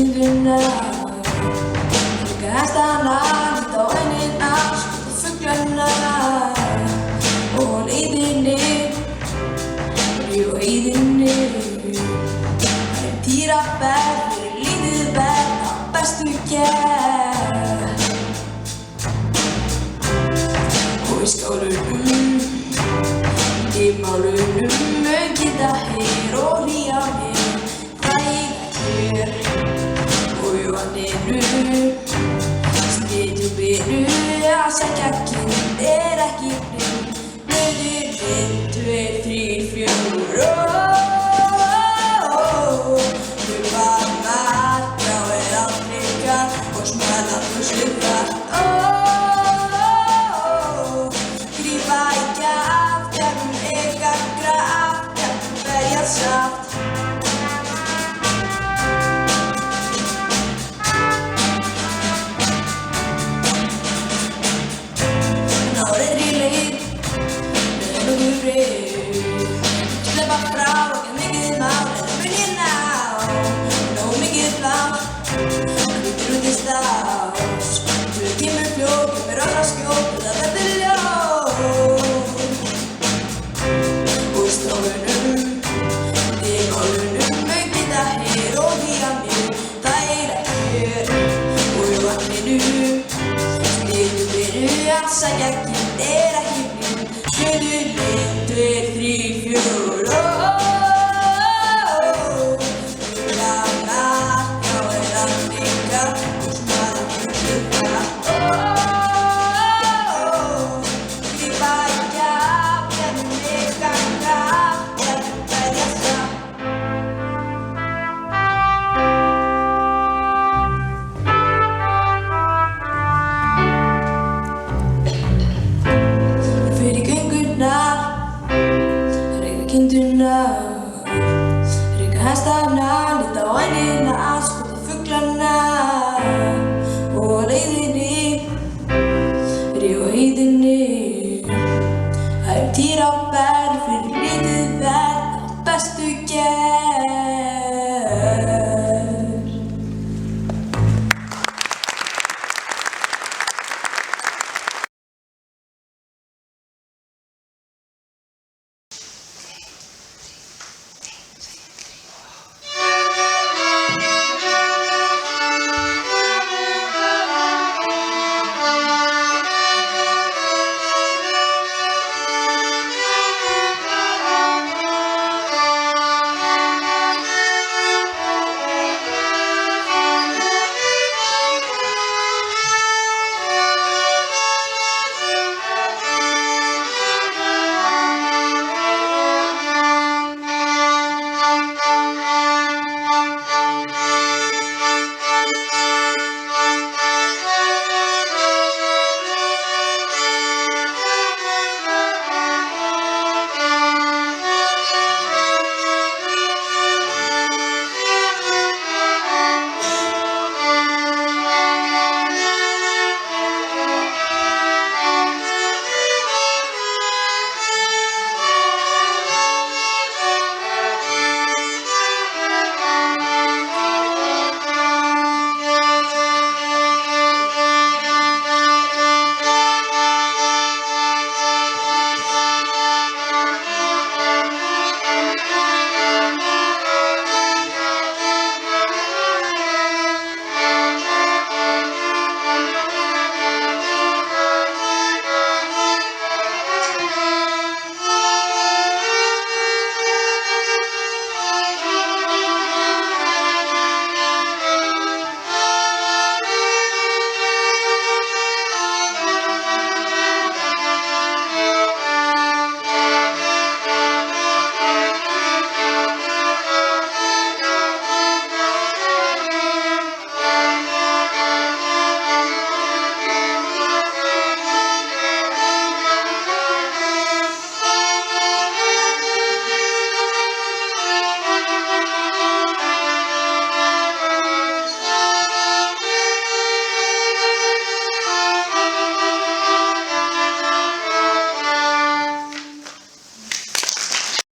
Fjölskylduna, líka hestana, líta á ennina, skoða fuglana og á leiðinni, og heiðinni. Það er týraferð fyrir lítið verð á bestu gerð. Og í skálunum, í málunum, geta heyr og hlýja mér. Hér og í vatninu, sniðjubinu að sækja kynnt ekki blind. Blöður 1, 2, 3, 4, Kaupa mat, já aldrei gatt og smala flugrar. Grípa í kjaft, gefum ykkar kraft, gefum berja saft. Sleppa frá, ekki mikið mál, en það ég ná. Nóg mikið pláss, hvítur út í stás. Þú kemur fljótt, kemur allra skjótt, það verður ljós. Og í stofunum, í málunum, geta heyr og hlýja mér. Það ekki hér og í vatninu, sniðjubinu að sækja kynnt ekki blind. Blöður 1, 2, 3, 4,